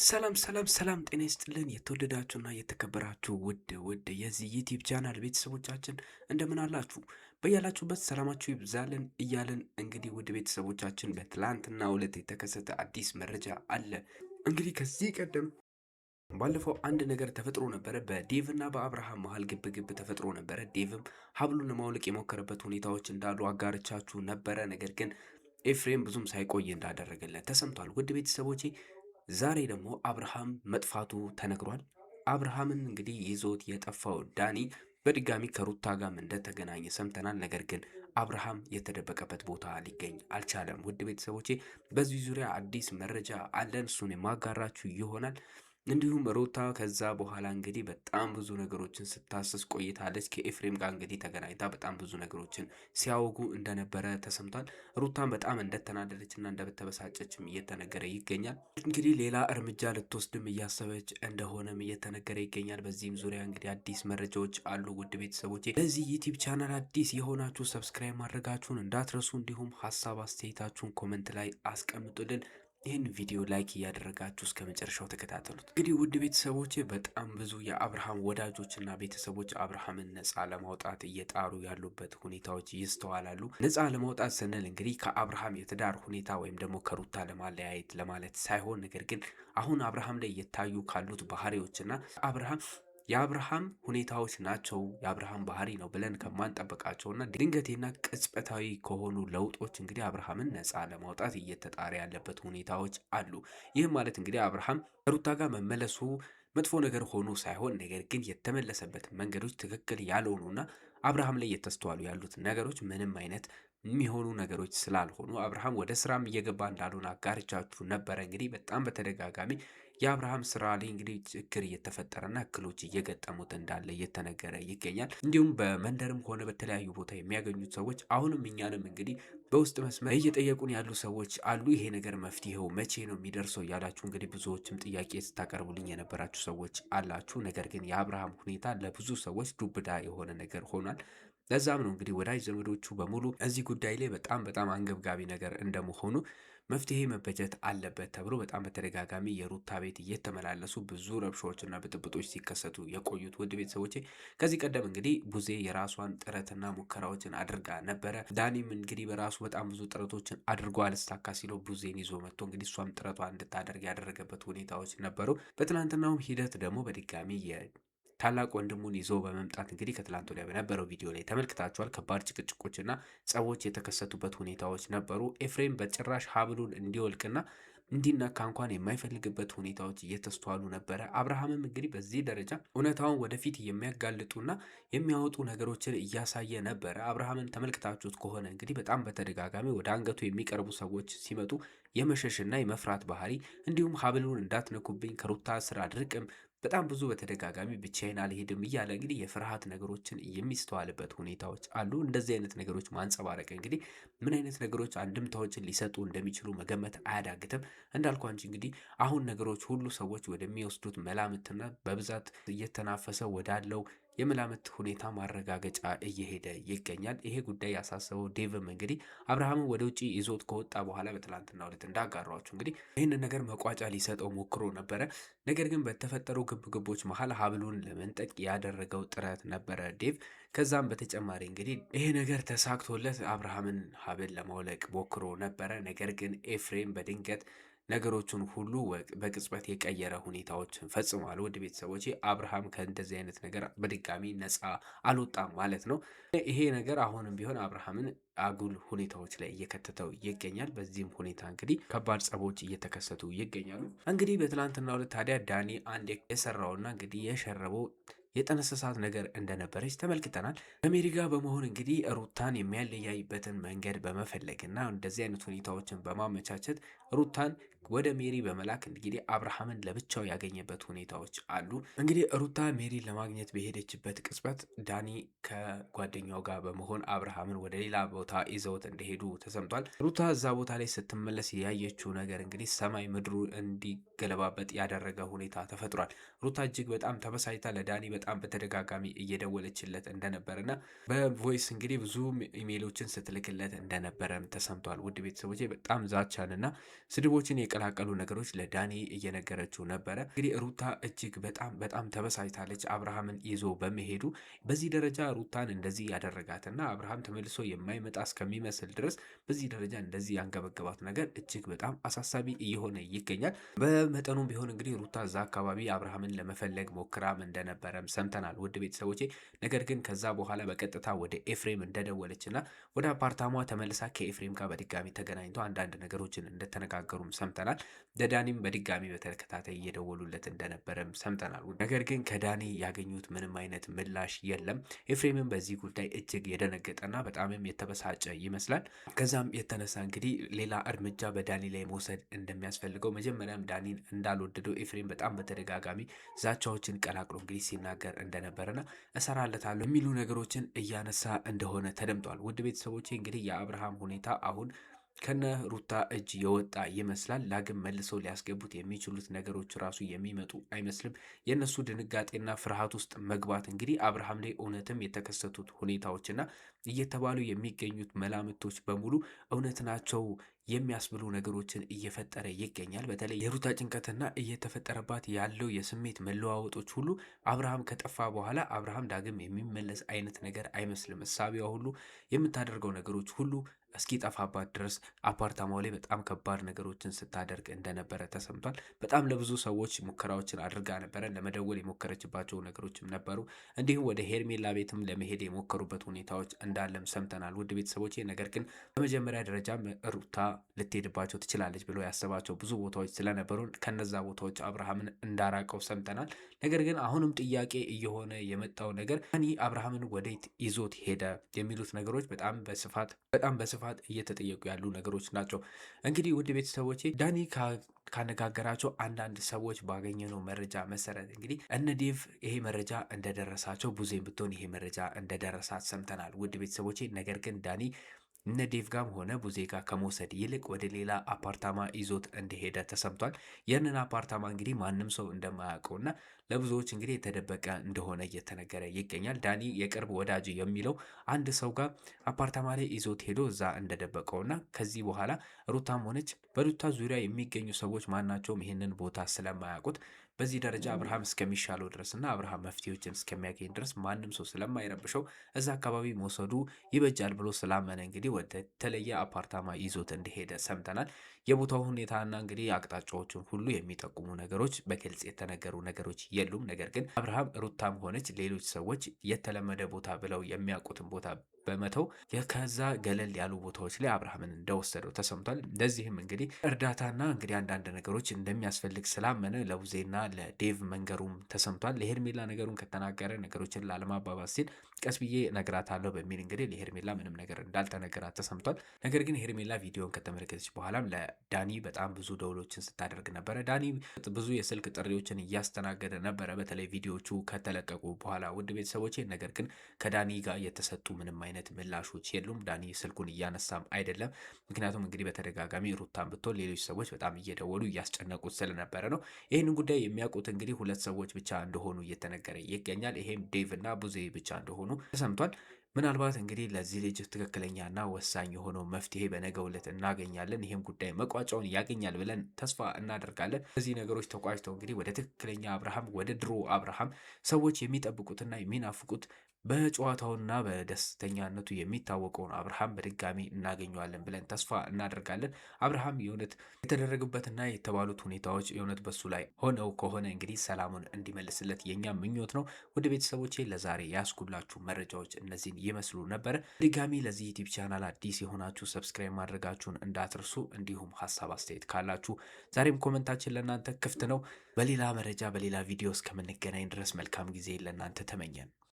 ሰላም ጤና ይስጥልን የተወደዳችሁና የተከበራችሁ ውድ የዚህ ዩቲዩብ ቻናል ቤተሰቦቻችን እንደምን አላችሁ? በያላችሁበት ሰላማችሁ ይብዛልን እያልን እንግዲህ ውድ ቤተሰቦቻችን በትላንትናው ዕለት የተከሰተ አዲስ መረጃ አለ። እንግዲህ ከዚህ ቀደም ባለፈው አንድ ነገር ተፈጥሮ ነበረ። በዴቭ እና በአብርሃም መሀል ግብ ተፈጥሮ ነበረ። ዴቭም ሀብሉን ለማውለቅ የሞከረበት ሁኔታዎች እንዳሉ አጋርቻችሁ ነበረ። ነገር ግን ኤፍሬም ብዙም ሳይቆይ እንዳደረገለት ተሰምቷል። ውድ ቤተሰቦቼ ዛሬ ደግሞ አብርሃም መጥፋቱ ተነግሯል። አብርሃምን እንግዲህ ይዞት የጠፋው ዳኒ በድጋሚ ከሩታ ጋርም እንደተገናኘ ሰምተናል። ነገር ግን አብርሃም የተደበቀበት ቦታ ሊገኝ አልቻለም። ውድ ቤተሰቦቼ በዚህ ዙሪያ አዲስ መረጃ አለን፣ እሱን የማጋራችሁ ይሆናል። እንዲሁም ሩታ ከዛ በኋላ እንግዲህ በጣም ብዙ ነገሮችን ስታስስ ቆይታለች። ከኤፍሬም ጋር እንግዲህ ተገናኝታ በጣም ብዙ ነገሮችን ሲያወጉ እንደነበረ ተሰምቷል። ሩታን በጣም እንደተናደደችና እንደተበሳጨችም እየተነገረ ይገኛል። እንግዲህ ሌላ እርምጃ ልትወስድም እያሰበች እንደሆነም እየተነገረ ይገኛል። በዚህም ዙሪያ እንግዲህ አዲስ መረጃዎች አሉ። ውድ ቤተሰቦቼ ለዚህ ዩቲዩብ ቻናል አዲስ የሆናችሁ ሰብስክራይብ ማድረጋችሁን እንዳትረሱ፣ እንዲሁም ሀሳብ አስተያየታችሁን ኮመንት ላይ አስቀምጡልን። ይህን ቪዲዮ ላይክ እያደረጋችሁ እስከ መጨረሻው ተከታተሉት። እንግዲህ ውድ ቤተሰቦች በጣም ብዙ የአብርሃም ወዳጆችና ቤተሰቦች አብርሃምን ነፃ ለማውጣት እየጣሩ ያሉበት ሁኔታዎች ይስተዋላሉ። ነፃ ለማውጣት ስንል እንግዲህ ከአብርሃም የትዳር ሁኔታ ወይም ደግሞ ከሩታ ለማለያየት ለማለት ሳይሆን፣ ነገር ግን አሁን አብርሃም ላይ የታዩ ካሉት ባህሪዎችና የአብርሃም ሁኔታዎች ናቸው የአብርሃም ባህሪ ነው ብለን ከማንጠበቃቸውና ድንገቴና ቅጽበታዊ ከሆኑ ለውጦች እንግዲህ አብርሃምን ነፃ ለማውጣት እየተጣረ ያለበት ሁኔታዎች አሉ። ይህም ማለት እንግዲህ አብርሃም ከሩታ ጋር መመለሱ መጥፎ ነገር ሆኖ ሳይሆን፣ ነገር ግን የተመለሰበት መንገዶች ትክክል ያልሆኑና አብርሃም ላይ እየተስተዋሉ ያሉት ነገሮች ምንም አይነት የሚሆኑ ነገሮች ስላልሆኑ አብርሃም ወደ ስራም እየገባ እንዳልሆነ አጋርቻችሁ ነበረ። እንግዲህ በጣም በተደጋጋሚ የአብርሃም ስራ ላይ እንግዲህ ችግር እየተፈጠረና እክሎች እየገጠሙት እንዳለ እየተነገረ ይገኛል። እንዲሁም በመንደርም ሆነ በተለያዩ ቦታ የሚያገኙት ሰዎች አሁንም እኛንም እንግዲህ በውስጥ መስመር እየጠየቁን ያሉ ሰዎች አሉ። ይሄ ነገር መፍትሄው መቼ ነው የሚደርሰው እያላችሁ እንግዲህ ብዙዎችም ጥያቄ ስታቀርቡልኝ የነበራችሁ ሰዎች አላችሁ። ነገር ግን የአብርሃም ሁኔታ ለብዙ ሰዎች ዱብዳ የሆነ ነገር ሆኗል። ለዛም ነው እንግዲህ ወዳጅ ዘመዶቹ በሙሉ እዚህ ጉዳይ ላይ በጣም አንገብጋቢ ነገር እንደመሆኑ መፍትሄ መበጀት አለበት ተብሎ በጣም በተደጋጋሚ የሩታ ቤት እየተመላለሱ ብዙ ረብሻዎችና ብጥብጦች ሲከሰቱ የቆዩት ውድ ቤተሰቦቼ ከዚህ ቀደም እንግዲህ ቡዜ የራሷን ጥረትና ሙከራዎችን አድርጋ ነበረ። ዳኒም እንግዲህ በራሱ በጣም ብዙ ጥረቶችን አድርጎ አልሳካ ሲለው ቡዜን ይዞ መጥቶ እንግዲህ እሷም ጥረቷን እንድታደርግ ያደረገበት ሁኔታዎች ነበሩ። በትናንትናውም ሂደት ደግሞ በድጋሚ ታላቅ ወንድሙን ይዞ በመምጣት እንግዲህ ከትላንት ወዲያ በነበረው ቪዲዮ ላይ ተመልክታችኋል። ከባድ ጭቅጭቆችና ጸቦች የተከሰቱበት ሁኔታዎች ነበሩ። ኤፍሬም በጭራሽ ሀብሉን እንዲወልቅና እንዲነካ እንኳን የማይፈልግበት ሁኔታዎች እየተስተዋሉ ነበረ። አብርሃምም እንግዲህ በዚህ ደረጃ እውነታውን ወደፊት የሚያጋልጡና የሚያወጡ ነገሮችን እያሳየ ነበረ። አብርሃምን ተመልክታችሁት ከሆነ እንግዲህ በጣም በተደጋጋሚ ወደ አንገቱ የሚቀርቡ ሰዎች ሲመጡ የመሸሽና የመፍራት ባህሪ፣ እንዲሁም ሀብሉን እንዳትነኩብኝ ከሩታ ስር አድርቅም በጣም ብዙ በተደጋጋሚ ብቻዬን አልሄድም እያለ እንግዲህ የፍርሃት ነገሮችን የሚስተዋልበት ሁኔታዎች አሉ። እንደዚህ አይነት ነገሮች ማንጸባረቅ እንግዲህ ምን አይነት ነገሮች አንድምታዎችን ሊሰጡ እንደሚችሉ መገመት አያዳግትም። እንዳልኳንቺ እንግዲህ አሁን ነገሮች ሁሉ ሰዎች ወደሚወስዱት መላምትና በብዛት እየተናፈሰ ወዳለው የመላምት ሁኔታ ማረጋገጫ እየሄደ ይገኛል። ይሄ ጉዳይ ያሳሰበው ዴቭም እንግዲህ አብርሃምን ወደ ውጭ ይዞት ከወጣ በኋላ በትላንትናው ዕለት እንዳጋሯችሁ እንግዲህ ይህንን ነገር መቋጫ ሊሰጠው ሞክሮ ነበረ። ነገር ግን በተፈጠሩ ግብግቦች መሀል ሀብሉን ለመንጠቅ ያደረገው ጥረት ነበረ ዴቭ። ከዛም በተጨማሪ እንግዲህ ይሄ ነገር ተሳክቶለት አብርሃምን ሀብል ለማውለቅ ሞክሮ ነበረ። ነገር ግን ኤፍሬም በድንገት ነገሮችን ሁሉ በቅጽበት የቀየረ ሁኔታዎችን ፈጽሟል። ውድ ቤተሰቦቼ አብርሃም ከእንደዚህ አይነት ነገር በድጋሚ ነፃ አልወጣም ማለት ነው። ይሄ ነገር አሁንም ቢሆን አብርሃምን አጉል ሁኔታዎች ላይ እየከተተው ይገኛል። በዚህም ሁኔታ እንግዲህ ከባድ ጸቦች እየተከሰቱ ይገኛሉ። እንግዲህ በትናንትናው ዕለት ታዲያ ዳኒ አንድ የሰራውና እንግዲህ የሸረበው የጠነሰሳት ነገር እንደነበረች ተመልክተናል። ከሜሪ ጋር በመሆን እንግዲህ ሩታን የሚያለያይበትን መንገድ በመፈለግና እንደዚህ አይነት ሁኔታዎችን በማመቻቸት ሩታን ወደ ሜሪ በመላክ እንግዲህ አብርሃምን ለብቻው ያገኘበት ሁኔታዎች አሉ። እንግዲህ ሩታ ሜሪ ለማግኘት በሄደችበት ቅጽበት ዳኒ ከጓደኛው ጋር በመሆን አብርሃምን ወደ ሌላ ቦታ ይዘውት እንደሄዱ ተሰምቷል። ሩታ እዛ ቦታ ላይ ስትመለስ ያየችው ነገር እንግዲህ ሰማይ ምድሩ እንዲገለባበጥ ያደረገ ሁኔታ ተፈጥሯል። ሩታ እጅግ በጣም ተበሳጭታ ለዳኒ በጣም በተደጋጋሚ እየደወለችለት እንደነበረና በቮይስ እንግዲህ ብዙ ኢሜሎችን ስትልክለት እንደነበረም ተሰምቷል። ውድ ቤተሰቦቼ በጣም ዛቻንና ስድቦችን የቀላቀሉ ነገሮች ለዳኒ እየነገረችው ነበረ። እንግዲህ ሩታ እጅግ በጣም ተበሳጭታለች አብርሃምን ይዞ በመሄዱ። በዚህ ደረጃ ሩታን እንደዚህ ያደረጋትና አብርሃም ተመልሶ የማይመጣ እስከሚመስል ድረስ በዚህ ደረጃ እንደዚህ ያንገበገባት ነገር እጅግ በጣም አሳሳቢ እየሆነ ይገኛል። በመጠኑም ቢሆን እንግዲህ ሩታ እዛ አካባቢ አብርሃምን ለመፈለግ ሞክራም እንደነበረም ሰምተናል ውድ ቤተሰቦቼ። ነገር ግን ከዛ በኋላ በቀጥታ ወደ ኤፍሬም እንደደወለችና ወደ አፓርታሟ ተመልሳ ከኤፍሬም ጋር በድጋሚ ተገናኝተው አንዳንድ ነገሮችን እንደተነጋገሩም ሰምተናል። ለዳኒም በድጋሚ በተከታታይ እየደወሉለት እንደነበረም ሰምተናል። ነገር ግን ከዳኒ ያገኙት ምንም አይነት ምላሽ የለም። ኤፍሬምም በዚህ ጉዳይ እጅግ የደነገጠና በጣምም የተበሳጨ ይመስላል። ከዛም የተነሳ እንግዲህ ሌላ እርምጃ በዳኒ ላይ መውሰድ እንደሚያስፈልገው መጀመሪያም ዳኒን እንዳልወደደው ኤፍሬም በጣም በተደጋጋሚ ዛቻዎችን ቀላቅሎ እንግዲህ ሲናገር እንደነበረና እሰራለታለሁ የሚሉ ነገሮችን እያነሳ እንደሆነ ተደምጧል። ውድ ቤተሰቦቼ እንግዲህ የአብርሃም ሁኔታ አሁን ከነ ሩታ እጅ የወጣ ይመስላል። ዳግም መልሰው ሊያስገቡት የሚችሉት ነገሮች ራሱ የሚመጡ አይመስልም። የእነሱ ድንጋጤና ፍርሃት ውስጥ መግባት እንግዲህ አብርሃም ላይ እውነትም የተከሰቱት ሁኔታዎችና እየተባሉ የሚገኙት መላምቶች በሙሉ እውነት ናቸው የሚያስብሉ ነገሮችን እየፈጠረ ይገኛል። በተለይ የሩታ ጭንቀትና እየተፈጠረባት ያለው የስሜት መለዋወጦች ሁሉ አብርሃም ከጠፋ በኋላ አብርሃም ዳግም የሚመለስ አይነት ነገር አይመስልም። እሳቢዋ ሁሉ የምታደርገው ነገሮች ሁሉ እስኪጠፋባት ድረስ አፓርታማው ላይ በጣም ከባድ ነገሮችን ስታደርግ እንደነበረ ተሰምቷል። በጣም ለብዙ ሰዎች ሙከራዎችን አድርጋ ነበረ። ለመደወል የሞከረችባቸው ነገሮችም ነበሩ። እንዲሁም ወደ ሄርሜላ ቤትም ለመሄድ የሞከሩበት ሁኔታዎች እንዳለም ሰምተናል ውድ ቤተሰቦቼ። ነገር ግን በመጀመሪያ ደረጃ ሩታ ልትሄድባቸው ትችላለች ብሎ ያሰባቸው ብዙ ቦታዎች ስለነበሩ ከነዛ ቦታዎች አብርሃምን እንዳራቀው ሰምተናል። ነገር ግን አሁንም ጥያቄ እየሆነ የመጣው ነገር ዳኒ አብርሃምን ወዴት ይዞት ሄደ የሚሉት ነገሮች በጣም በስፋት እየተጠየቁ ያሉ ነገሮች ናቸው። እንግዲህ ውድ ቤተሰቦቼ ዳኒ ካነጋገራቸው አንዳንድ ሰዎች ባገኘነው መረጃ መሰረት እንግዲህ እነ ዴቭ ይሄ መረጃ እንደደረሳቸው ቡዜን ብትሆን ይሄ መረጃ እንደደረሳት ሰምተናል ውድ ቤተሰቦቼ። ነገር ግን ዳኒ እነ ዴቭ ጋም ሆነ ቡዜ ጋር ከመውሰድ ይልቅ ወደ ሌላ አፓርታማ ይዞት እንደሄደ ተሰምቷል። ያንን አፓርታማ እንግዲህ ማንም ሰው እንደማያውቀውና ለብዙዎች እንግዲህ የተደበቀ እንደሆነ እየተነገረ ይገኛል። ዳኒ የቅርብ ወዳጅ የሚለው አንድ ሰው ጋር አፓርታማ ላይ ይዞት ሄዶ እዛ እንደደበቀውና ከዚህ በኋላ ሩታም ሆነች በሩታ ዙሪያ የሚገኙ ሰዎች ማናቸውም ይህንን ቦታ ስለማያውቁት በዚህ ደረጃ አብርሃም እስከሚሻለው ድረስ እና አብርሃም መፍትሄዎችን እስከሚያገኝ ድረስ ማንም ሰው ስለማይረብሸው እዛ አካባቢ መውሰዱ ይበጃል ብሎ ስላመነ እንግዲህ ወደ ተለየ አፓርታማ ይዞት እንደሄደ ሰምተናል። የቦታው ሁኔታና እንግዲህ አቅጣጫዎችን ሁሉ የሚጠቁሙ ነገሮች በግልጽ የተነገሩ ነገሮች የሉም። ነገር ግን አብርሃም ሩታም ሆነች ሌሎች ሰዎች የተለመደ ቦታ ብለው የሚያውቁትን ቦታ በመተው ከዛ ገለል ያሉ ቦታዎች ላይ አብርሃምን እንደወሰደው ተሰምቷል። ለዚህም እንግዲህ እርዳታና እንግዲህ አንዳንድ ነገሮች እንደሚያስፈልግ ስላመነ ለቡዜና ለዴቭ መንገሩም ተሰምቷል። ለሄርሜላ ነገሩን ከተናገረ ነገሮችን ላለማባባስ ሲል ቀስ ብዬ እነግራታለሁ በሚል እንግዲህ ለሄርሜላ ምንም ነገር እንዳልተነገራት ተሰምቷል። ነገር ግን ሄርሜላ ቪዲዮን ከተመለከተች በኋላም ለዳኒ በጣም ብዙ ደውሎችን ስታደርግ ነበረ። ዳኒ ብዙ የስልክ ጥሪዎችን እያስተናገደ ነበረ በተለይ ቪዲዮቹ ከተለቀቁ በኋላ ውድ ቤተሰቦቼ። ነገር ግን ከዳኒ ጋር የተሰጡ ምንም አይነት ምላሾች የሉም። ዳኒ ስልኩን እያነሳም አይደለም። ምክንያቱም እንግዲህ በተደጋጋሚ ሩታን ብትሆን ሌሎች ሰዎች በጣም እየደወሉ እያስጨነቁት ስለነበረ ነው። ይህንን ጉዳይ የሚያውቁት እንግዲህ ሁለት ሰዎች ብቻ እንደሆኑ እየተነገረ ይገኛል። ይሄም ዴቭ እና ቡዜ ብቻ እንደሆኑ ተሰምቷል። ምናልባት እንግዲህ ለዚህ ልጅ ትክክለኛና ወሳኝ የሆነው መፍትሄ በነገው ዕለት እናገኛለን። ይህም ጉዳይ መቋጫውን ያገኛል ብለን ተስፋ እናደርጋለን። እነዚህ ነገሮች ተቋጭተው እንግዲህ ወደ ትክክለኛ አብርሃም ወደ ድሮ አብርሃም ሰዎች የሚጠብቁትና የሚናፍቁት በጨዋታውና በደስተኛነቱ የሚታወቀውን አብርሃም በድጋሚ እናገኘዋለን ብለን ተስፋ እናደርጋለን። አብርሃም የእውነት የተደረጉበትና የተባሉት ሁኔታዎች የእውነት በሱ ላይ ሆነው ከሆነ እንግዲህ ሰላሙን እንዲመልስለት የኛ ምኞት ነው። ወደ ቤተሰቦቼ ለዛሬ ያስኩላችሁ መረጃዎች እነዚህን ይመስሉ ነበረ። ድጋሚ ለዚህ ዩቲዩብ ቻናል አዲስ የሆናችሁ ሰብስክራይብ ማድረጋችሁን እንዳትርሱ። እንዲሁም ሀሳብ አስተያየት ካላችሁ ዛሬም ኮመንታችን ለእናንተ ክፍት ነው። በሌላ መረጃ በሌላ ቪዲዮ እስከምንገናኝ ድረስ መልካም ጊዜ ለእናንተ ተመኘን።